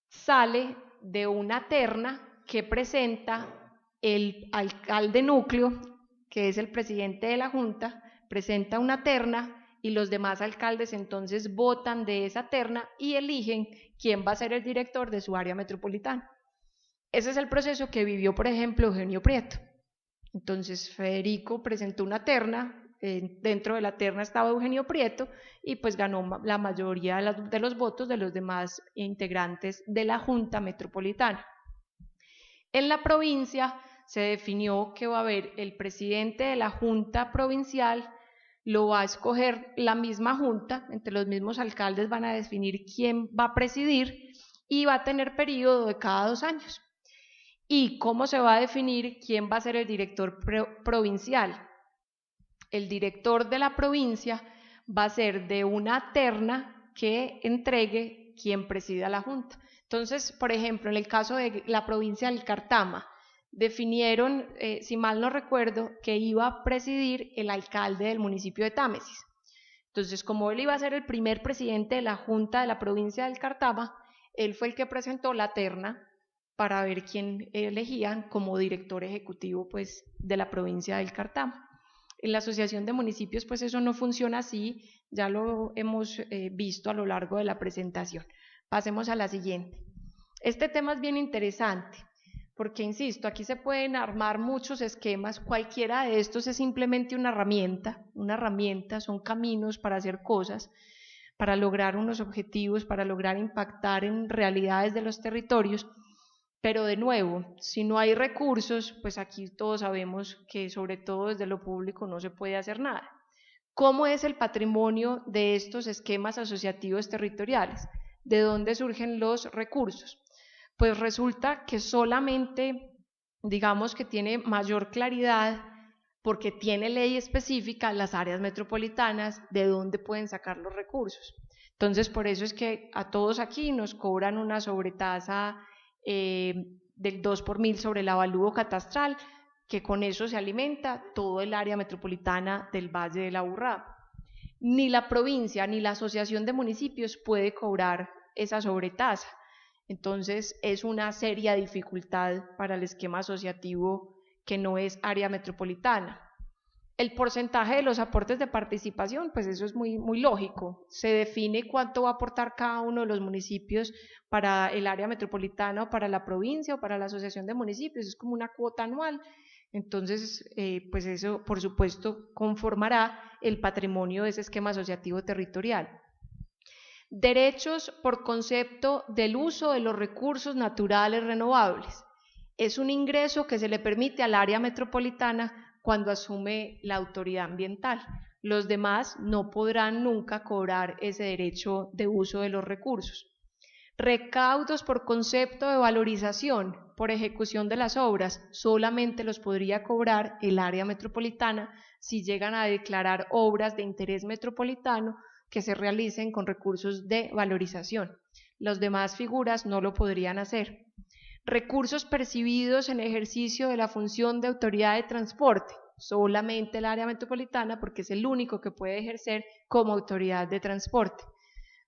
sale de una terna que presenta el alcalde núcleo, que es el presidente de la Junta, presenta una terna y los demás alcaldes entonces votan de esa terna y eligen quién va a ser el director de su área metropolitana. Ese es el proceso que vivió, por ejemplo, Eugenio Prieto. Entonces Federico presentó una terna, dentro de la terna estaba Eugenio Prieto, y pues ganó la mayoría de los votos de los demás integrantes de la Junta Metropolitana. En la provincia se definió que va a haber el presidente de la Junta Provincial, lo va a escoger la misma Junta, entre los mismos alcaldes van a definir quién va a presidir, y va a tener periodo de cada 2 años. ¿Y cómo se va a definir quién va a ser el director provincial? El director de la provincia va a ser de una terna que entregue quien presida la Junta. Entonces, por ejemplo, en el caso de la provincia del Cartama, definieron, si mal no recuerdo, que iba a presidir el alcalde del municipio de Támesis. Entonces, como él iba a ser el primer presidente de la Junta de la provincia del Cartama, él fue el que presentó la terna para ver quién elegían como director ejecutivo, pues, de la provincia del Cartama. En la Asociación de Municipios, pues eso no funciona así, ya lo hemos visto a lo largo de la presentación. Pasemos a la siguiente. Este tema es bien interesante, porque insisto, aquí se pueden armar muchos esquemas, cualquiera de estos es simplemente una herramienta, son caminos para hacer cosas, para lograr unos objetivos, para lograr impactar en realidades de los territorios. Pero de nuevo, si no hay recursos, pues aquí todos sabemos que sobre todo desde lo público no se puede hacer nada. ¿Cómo es el patrimonio de estos esquemas asociativos territoriales? ¿De dónde surgen los recursos? Pues resulta que solamente, digamos que tiene mayor claridad porque tiene ley específica las áreas metropolitanas de dónde pueden sacar los recursos. Entonces, por eso es que a todos aquí nos cobran una sobretasa del 2 por 1000 sobre el avalúo catastral, que con eso se alimenta todo el área metropolitana del Valle de la Aburrá. Ni la provincia ni la asociación de municipios puede cobrar esa sobretasa. Entonces es una seria dificultad para el esquema asociativo que no es área metropolitana. El porcentaje de los aportes de participación, pues eso es muy lógico. Se define cuánto va a aportar cada uno de los municipios para el área metropolitana o para la provincia o para la asociación de municipios. Es como una cuota anual. Entonces, pues eso, por supuesto, conformará el patrimonio de ese esquema asociativo territorial. Derechos por concepto del uso de los recursos naturales renovables. Es un ingreso que se le permite al área metropolitana cuando asume la autoridad ambiental. Los demás no podrán nunca cobrar ese derecho de uso de los recursos. Recaudos por concepto de valorización por ejecución de las obras solamente los podría cobrar el área metropolitana si llegan a declarar obras de interés metropolitano que se realicen con recursos de valorización. Las demás figuras no lo podrían hacer. Recursos percibidos en ejercicio de la función de autoridad de transporte, solamente el área metropolitana porque es el único que puede ejercer como autoridad de transporte.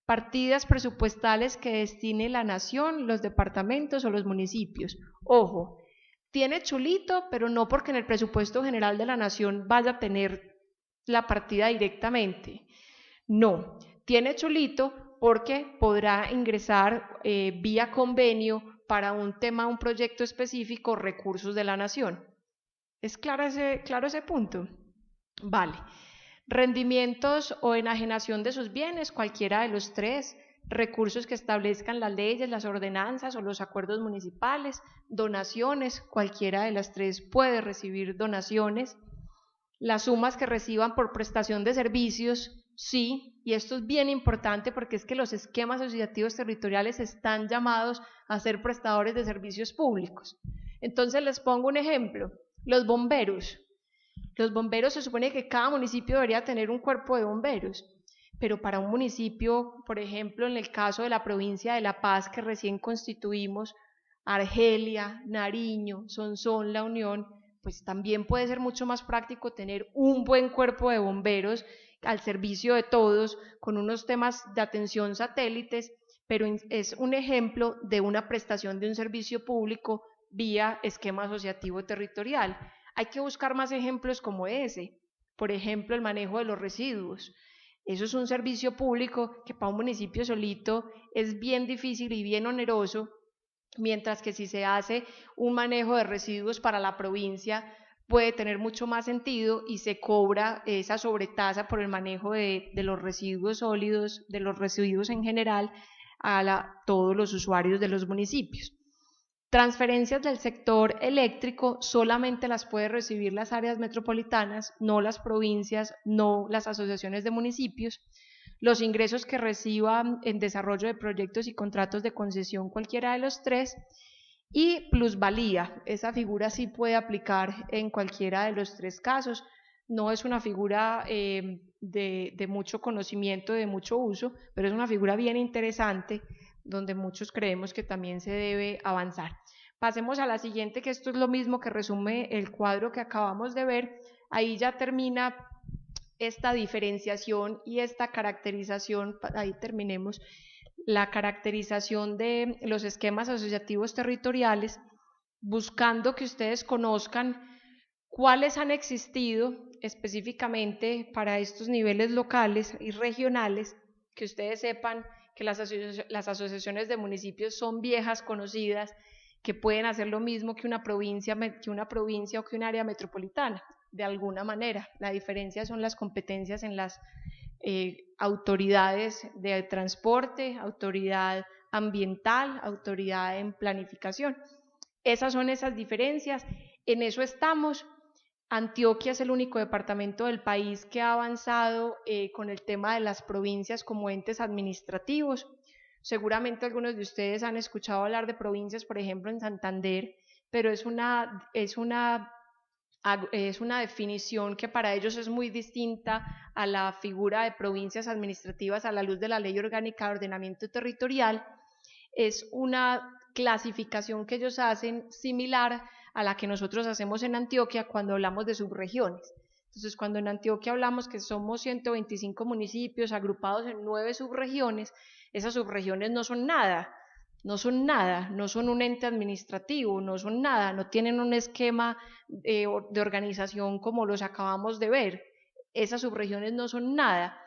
Partidas presupuestales que destine la nación, los departamentos o los municipios. Ojo, tiene chulito, pero no porque en el presupuesto general de la nación vaya a tener la partida directamente. No, tiene chulito porque podrá ingresar vía convenio para un tema, un proyecto específico, recursos de la nación. ¿Es claro ese punto? Vale. Rendimientos o enajenación de sus bienes, cualquiera de los tres. Recursos que establezcan las leyes, las ordenanzas o los acuerdos municipales. Donaciones, cualquiera de las tres puede recibir donaciones. Las sumas que reciban por prestación de servicios, sí, y esto es bien importante porque es que los esquemas asociativos territoriales están llamados a ser prestadores de servicios públicos. Entonces les pongo un ejemplo, los bomberos. Los bomberos se supone que cada municipio debería tener un cuerpo de bomberos, pero para un municipio, por ejemplo, en el caso de la provincia de La Paz que recién constituimos, Argelia, Nariño, Sonsón, La Unión, pues también puede ser mucho más práctico tener un buen cuerpo de bomberos al servicio de todos, con unos temas de atención satélites, pero es un ejemplo de una prestación de un servicio público vía esquema asociativo territorial. Hay que buscar más ejemplos como ese, por ejemplo, el manejo de los residuos. Eso es un servicio público que para un municipio solito es bien difícil y bien oneroso, mientras que si se hace un manejo de residuos para la provincia puede tener mucho más sentido y se cobra esa sobretasa por el manejo de los residuos sólidos, de los residuos en general, a todos los usuarios de los municipios. Transferencias del sector eléctrico solamente las puede recibir las áreas metropolitanas, no las provincias, no las asociaciones de municipios. Los ingresos que reciban en desarrollo de proyectos y contratos de concesión, cualquiera de los tres. Y plusvalía, esa figura sí puede aplicar en cualquiera de los tres casos. No es una figura de mucho conocimiento, de mucho uso, pero es una figura bien interesante donde muchos creemos que también se debe avanzar. Pasemos a la siguiente, que esto es lo mismo que resume el cuadro que acabamos de ver. Ahí ya termina esta diferenciación y esta caracterización, ahí terminemos, la caracterización de los esquemas asociativos territoriales, buscando que ustedes conozcan cuáles han existido específicamente para estos niveles locales y regionales, que ustedes sepan que las asociaciones de municipios son viejas, conocidas, que pueden hacer lo mismo que una provincia o que un área metropolitana, de alguna manera. La diferencia son las competencias en las autoridades de transporte, autoridad ambiental, autoridad en planificación. Esas son esas diferencias, en eso estamos. Antioquia es el único departamento del país que ha avanzado con el tema de las provincias como entes administrativos. Seguramente algunos de ustedes han escuchado hablar de provincias, por ejemplo, en Santander, pero es una definición que para ellos es muy distinta a la figura de provincias administrativas a la luz de la Ley Orgánica de Ordenamiento Territorial. Es una clasificación que ellos hacen similar a la que nosotros hacemos en Antioquia cuando hablamos de subregiones. Entonces, cuando en Antioquia hablamos que somos 125 municipios agrupados en 9 subregiones, esas subregiones no son nada. no son nada, no son un ente administrativo, no son nada, no tienen un esquema de organización como los acabamos de ver. Esas subregiones no son nada.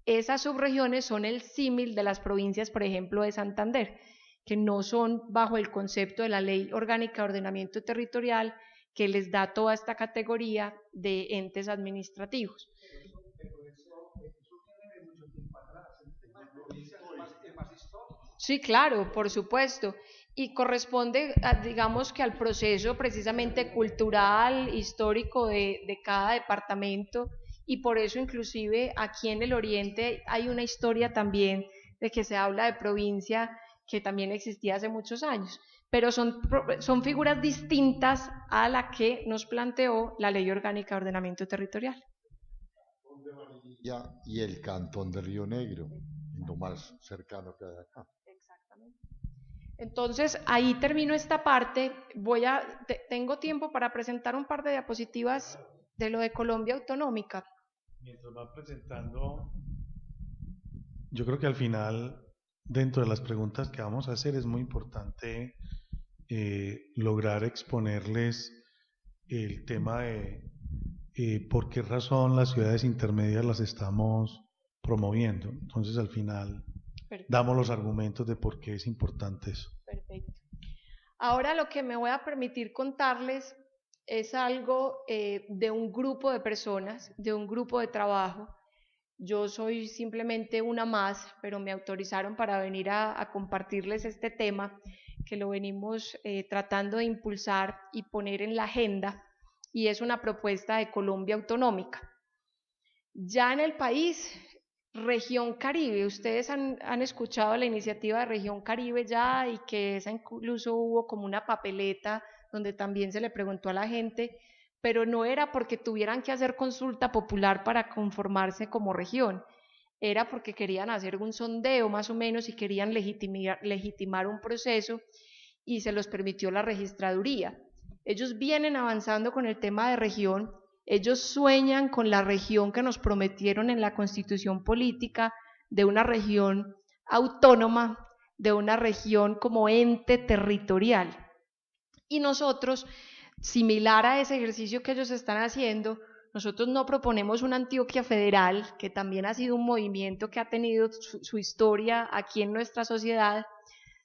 Esas subregiones son el símil de las provincias, por ejemplo, de Santander, que no son bajo el concepto de la Ley Orgánica de Ordenamiento Territorial que les da toda esta categoría de entes administrativos. Sí, claro, por supuesto. Y corresponde, digamos que al proceso precisamente cultural, histórico de cada departamento, y por eso inclusive aquí en el Oriente hay una historia también de que se habla de provincia que también existía hace muchos años, pero son figuras distintas a la que nos planteó la Ley Orgánica de Ordenamiento Territorial. Y el cantón de Río Negro, lo más cercano que hay acá. Exactamente. Entonces, ahí termino esta parte. Tengo tiempo para presentar un par de diapositivas de lo de Colombia Autonómica. Mientras va presentando, yo creo que al final, dentro de las preguntas que vamos a hacer, es muy importante lograr exponerles el tema de por qué razón las ciudades intermedias las estamos promoviendo. Entonces, al final, perfecto, damos los argumentos de por qué es importante eso. Perfecto. Ahora lo que me voy a permitir contarles es algo de un grupo de personas, de un grupo de trabajo. Yo soy simplemente una más, pero me autorizaron para venir a compartirles este tema que lo venimos tratando de impulsar y poner en la agenda, y es una propuesta de Colombia Autonómica. Ya en el país, Región Caribe, ustedes han escuchado la iniciativa de Región Caribe ya, y que esa incluso hubo como una papeleta donde también se le preguntó a la gente, pero no era porque tuvieran que hacer consulta popular para conformarse como región, era porque querían hacer un sondeo más o menos y querían legitimar un proceso, y se los permitió la registraduría. Ellos vienen avanzando con el tema de región, ellos sueñan con la región que nos prometieron en la Constitución Política, de una región autónoma, de una región como ente territorial. Y nosotros, similar a ese ejercicio que ellos están haciendo, nosotros no proponemos una Antioquia federal, que también ha sido un movimiento que ha tenido su historia aquí en nuestra sociedad,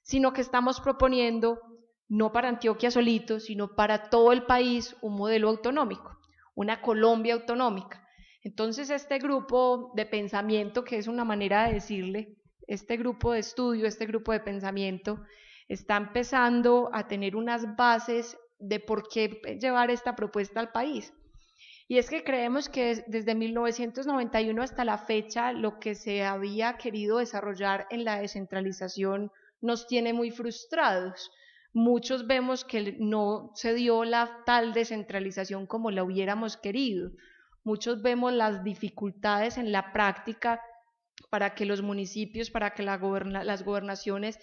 sino que estamos proponiendo, no para Antioquia solito, sino para todo el país, un modelo autonómico, una Colombia autonómica. Entonces este grupo de pensamiento, que es una manera de decirle, este grupo de estudio, este grupo de pensamiento, está empezando a tener unas bases de por qué llevar esta propuesta al país. Y es que creemos que desde 1991 hasta la fecha, lo que se había querido desarrollar en la descentralización nos tiene muy frustrados. Muchos vemos que no se dio la tal descentralización como la hubiéramos querido. Muchos vemos las dificultades en la práctica para que los municipios, para que las gobernaciones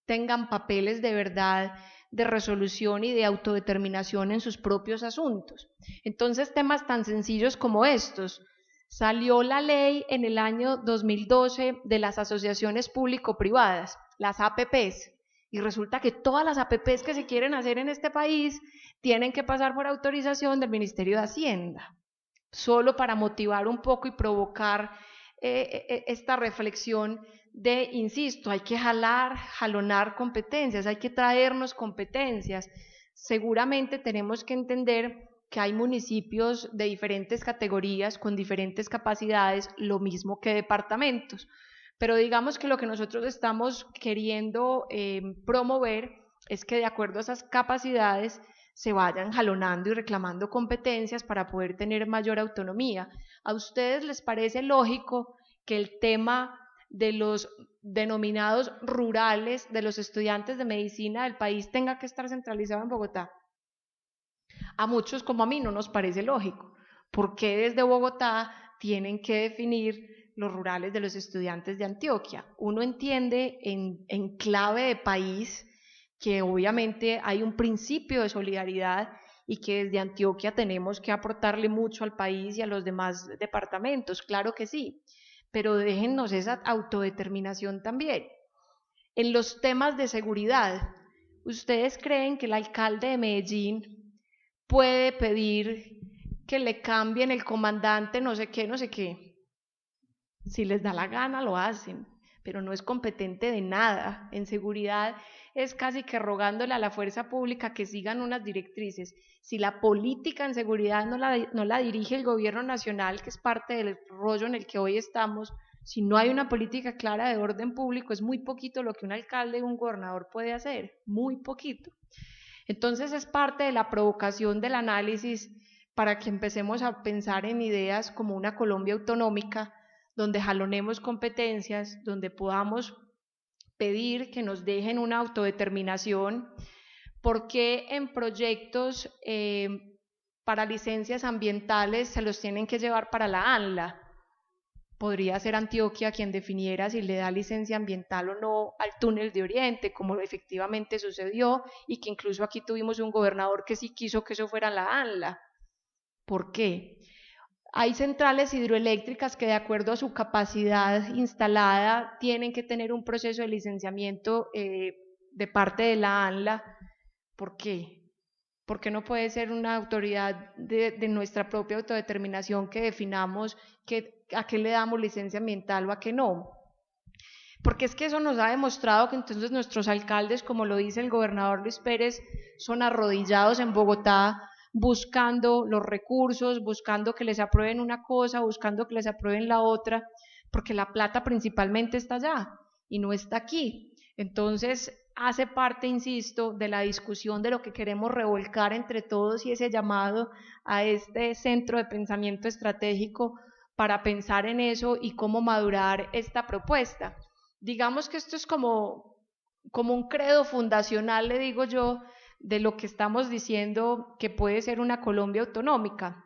tengan papeles de verdad de resolución y de autodeterminación en sus propios asuntos. Entonces, temas tan sencillos como estos. Salió la ley en el año 2012 de las asociaciones público-privadas, las APPs, y resulta que todas las APPs que se quieren hacer en este país tienen que pasar por autorización del Ministerio de Hacienda, solo para motivar un poco y provocar esta reflexión de, insisto, hay que jalonar competencias, hay que traernos competencias. Seguramente tenemos que entender que hay municipios de diferentes categorías, con diferentes capacidades, lo mismo que departamentos, pero digamos que lo que nosotros estamos queriendo promover es que de acuerdo a esas capacidades se vayan jalonando y reclamando competencias para poder tener mayor autonomía. ¿A ustedes les parece lógico que el tema de los denominados rurales, de los estudiantes de medicina del país, tenga que estar centralizado en Bogotá? A muchos como a mí no nos parece lógico. ¿Por qué desde Bogotá tienen que definir los rurales de los estudiantes de Antioquia? Uno entiende en clave de país que obviamente hay un principio de solidaridad y que desde Antioquia tenemos que aportarle mucho al país y a los demás departamentos, claro que sí, pero déjennos esa autodeterminación también. en los temas de seguridad. ¿Ustedes creen que el alcalde de Medellín puede pedir que le cambien el comandante no sé qué, no sé qué? Si les da la gana lo hacen, pero no es competente de nada. En seguridad es casi que rogándole a la fuerza pública que sigan unas directrices. Si la política en seguridad no la dirige el gobierno nacional, que es parte del rollo en el que hoy estamos, si no hay una política clara de orden público, es muy poquito lo que un alcalde o un gobernador puede hacer, muy poquito. Entonces es parte de la provocación del análisis para que empecemos a pensar en ideas como una Colombia autonómica, donde jalonemos competencias, donde podamos pedir que nos dejen una autodeterminación. ¿Por qué en proyectos para licencias ambientales se los tienen que llevar para la ANLA? Podría ser Antioquia quien definiera si le da licencia ambiental o no al túnel de Oriente, como efectivamente sucedió, y que incluso aquí tuvimos un gobernador que sí quiso que eso fuera la ANLA. ¿Por qué? Hay centrales hidroeléctricas que de acuerdo a su capacidad instalada tienen que tener un proceso de licenciamiento de parte de la ANLA. ¿Por qué? ¿Por qué no puede ser una autoridad de nuestra propia autodeterminación que definamos a qué le damos licencia ambiental o a qué no? Porque es que eso nos ha demostrado que entonces nuestros alcaldes, como lo dice el gobernador Luis Pérez, son arrodillados en Bogotá buscando los recursos, buscando que les aprueben una cosa, buscando que les aprueben la otra, porque la plata principalmente está allá y no está aquí. Entonces hace parte, insisto, de la discusión de lo que queremos revolcar entre todos y ese llamado a este centro de pensamiento estratégico para pensar en eso y cómo madurar esta propuesta. Digamos que esto es como un credo fundacional, le digo yo, de lo que estamos diciendo que puede ser una Colombia autonómica.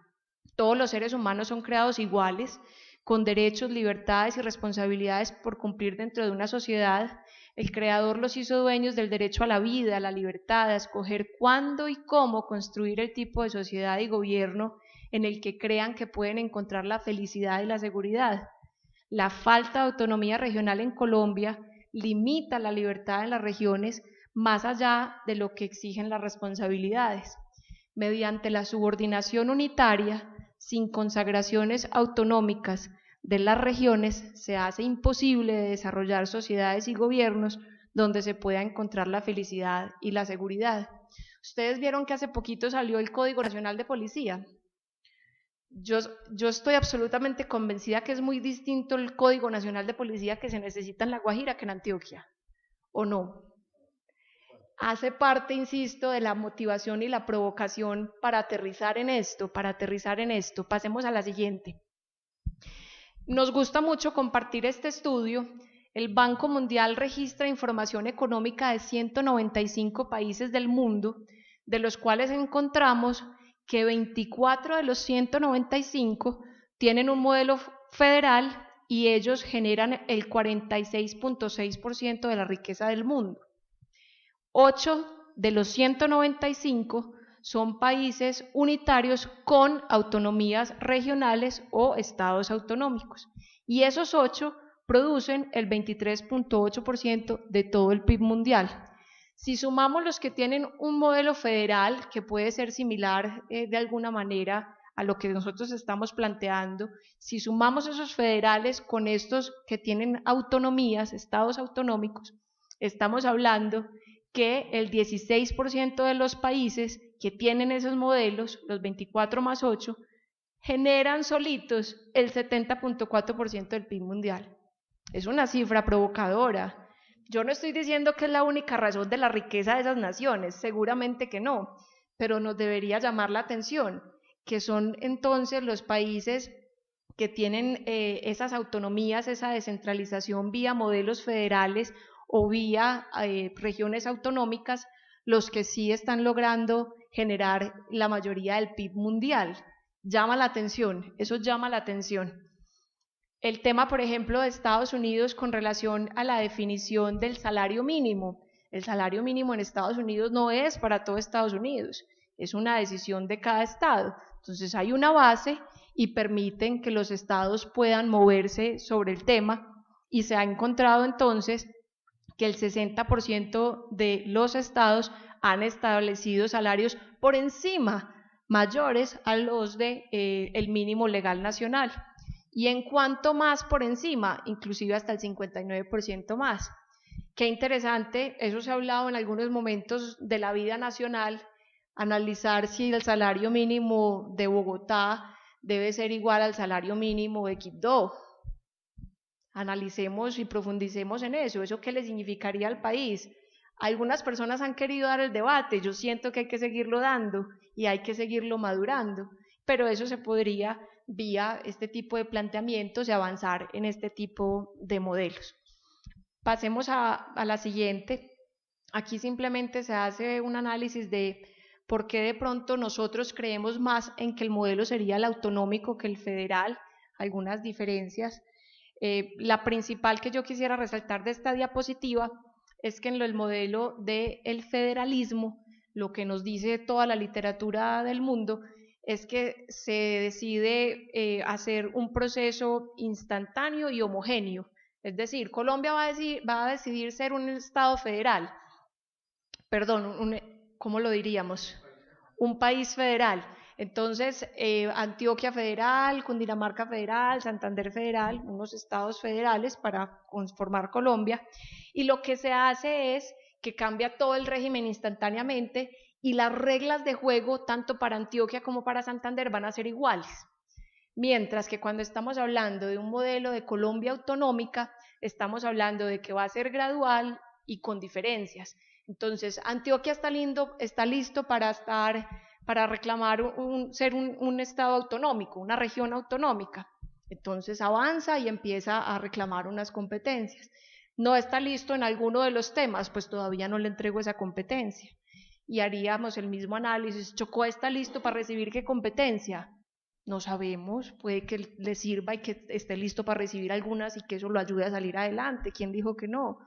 Todos los seres humanos son creados iguales, con derechos, libertades y responsabilidades por cumplir dentro de una sociedad. El Creador los hizo dueños del derecho a la vida, a la libertad, a escoger cuándo y cómo construir el tipo de sociedad y gobierno en el que crean que pueden encontrar la felicidad y la seguridad. La falta de autonomía regional en Colombia limita la libertad en las regiones más allá de lo que exigen las responsabilidades. Mediante la subordinación unitaria, sin consagraciones autonómicas de las regiones, se hace imposible desarrollar sociedades y gobiernos donde se pueda encontrar la felicidad y la seguridad. Ustedes vieron que hace poquito salió el Código Nacional de Policía. Yo estoy absolutamente convencida que es muy distinto el Código Nacional de Policía que se necesita en La Guajira que en Antioquia, ¿o no? Hace parte, insisto, de la motivación y la provocación para aterrizar en esto, Pasemos a la siguiente. Nos gusta mucho compartir este estudio. El Banco Mundial registra información económica de 195 países del mundo, de los cuales encontramos que 24 de los 195 tienen un modelo federal y ellos generan el 46.6% de la riqueza del mundo. 8 de los 195 son países unitarios con autonomías regionales o estados autonómicos, y esos 8 producen el 23.8% de todo el PIB mundial. Si sumamos los que tienen un modelo federal, que puede ser similar de alguna manera a lo que nosotros estamos planteando, si sumamos esos federales con estos que tienen autonomías, estados autonómicos, estamos hablando que el 16% de los países que tienen esos modelos, los 24 más 8, generan solitos el 70.4% del PIB mundial. Es una cifra provocadora. Yo no estoy diciendo que es la única razón de la riqueza de esas naciones, seguramente que no, pero nos debería llamar la atención, que son entonces los países que tienen esas autonomías, esa descentralización vía modelos federales o vía regiones autonómicas, los que sí están logrando generar la mayoría del PIB mundial. Llama la atención, eso llama la atención. El tema, por ejemplo, de Estados Unidos con relación a la definición del salario mínimo. El salario mínimo en Estados Unidos no es para todo Estados Unidos, es una decisión de cada estado. Entonces hay una base y permiten que los estados puedan moverse sobre el tema, y se ha encontrado entonces que el 60% de los estados han establecido salarios por encima, mayores a los de el mínimo legal nacional. Y en cuanto más por encima, inclusive hasta el 59% más. Qué interesante, eso se ha hablado en algunos momentos de la vida nacional, analizar si el salario mínimo de Bogotá debe ser igual al salario mínimo de Quibdó. Analicemos y profundicemos en eso qué le significaría al país. Algunas personas han querido dar el debate, yo siento que hay que seguirlo dando y hay que seguirlo madurando, pero eso se podría vía este tipo de planteamientos y avanzar en este tipo de modelos. Pasemos a la siguiente. Aquí simplemente se hace un análisis de por qué de pronto nosotros creemos más en que el modelo sería el autonómico que el federal, algunas diferencias. La principal que yo quisiera resaltar de esta diapositiva es que en el modelo del federalismo, lo que nos dice toda la literatura del mundo, es que se decide hacer un proceso instantáneo y homogéneo. Es decir, Colombia va a decidir ser un estado federal, perdón, ¿cómo lo diríamos? Un país federal. Entonces, Antioquia federal, Cundinamarca federal, Santander federal, unos estados federales para conformar Colombia. Y lo que se hace es que cambia todo el régimen instantáneamente y las reglas de juego, tanto para Antioquia como para Santander, van a ser iguales. Mientras que cuando estamos hablando de un modelo de Colombia autonómica, estamos hablando de que va a ser gradual y con diferencias. Entonces, Antioquia está listo para reclamar ser un estado autonómico, una región autonómica. Entonces avanza y empieza a reclamar unas competencias. No está listo en alguno de los temas, pues todavía no le entrego esa competencia. Y haríamos el mismo análisis. ¿Chocó está listo para recibir qué competencia? No sabemos, puede que le sirva y que esté listo para recibir algunas y que eso lo ayude a salir adelante. ¿Quién dijo que no?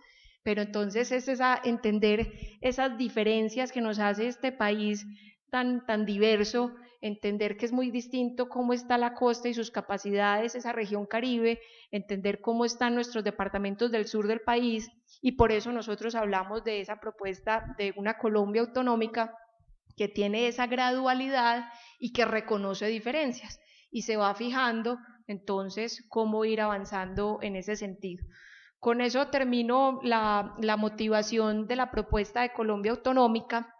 Pero entonces es entender esas diferencias que nos hace este país tan diverso, entender que es muy distinto cómo está la costa y sus capacidades, esa región Caribe, entender cómo están nuestros departamentos del sur del país, y por eso nosotros hablamos de esa propuesta de una Colombia autonómica que tiene esa gradualidad y que reconoce diferencias y se va fijando entonces cómo ir avanzando en ese sentido. Con eso termino la motivación de la propuesta de Colombia autonómica.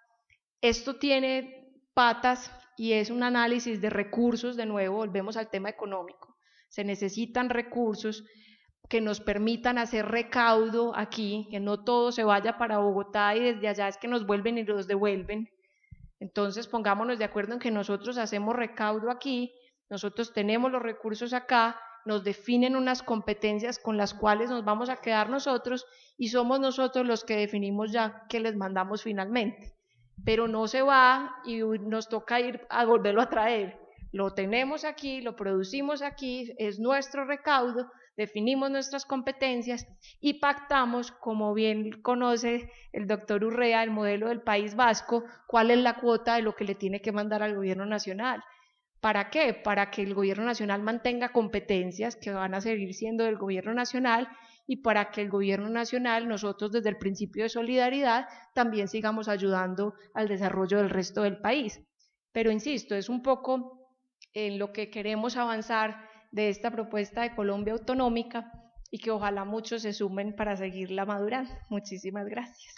Esto tiene patas y es un análisis de recursos. De nuevo volvemos al tema económico. Se necesitan recursos que nos permitan hacer recaudo aquí, que no todo se vaya para Bogotá y desde allá es que nos vuelven y nos devuelven. Entonces pongámonos de acuerdo en que nosotros hacemos recaudo aquí, nosotros tenemos los recursos acá, nos definen unas competencias con las cuales nos vamos a quedar nosotros y somos nosotros los que definimos ya qué les mandamos finalmente. Pero no se va y nos toca ir a volverlo a traer. Lo tenemos aquí, lo producimos aquí, es nuestro recaudo, definimos nuestras competencias y pactamos, como bien conoce el doctor Urrea, el modelo del País Vasco, cuál es la cuota de lo que le tiene que mandar al gobierno nacional. ¿Para qué? Para que el gobierno nacional mantenga competencias que van a seguir siendo del gobierno nacional y para que el gobierno nacional, nosotros desde el principio de solidaridad, también sigamos ayudando al desarrollo del resto del país. Pero insisto, es un poco en lo que queremos avanzar de esta propuesta de Colombia autonómica y que ojalá muchos se sumen para seguirla madurando. Muchísimas gracias.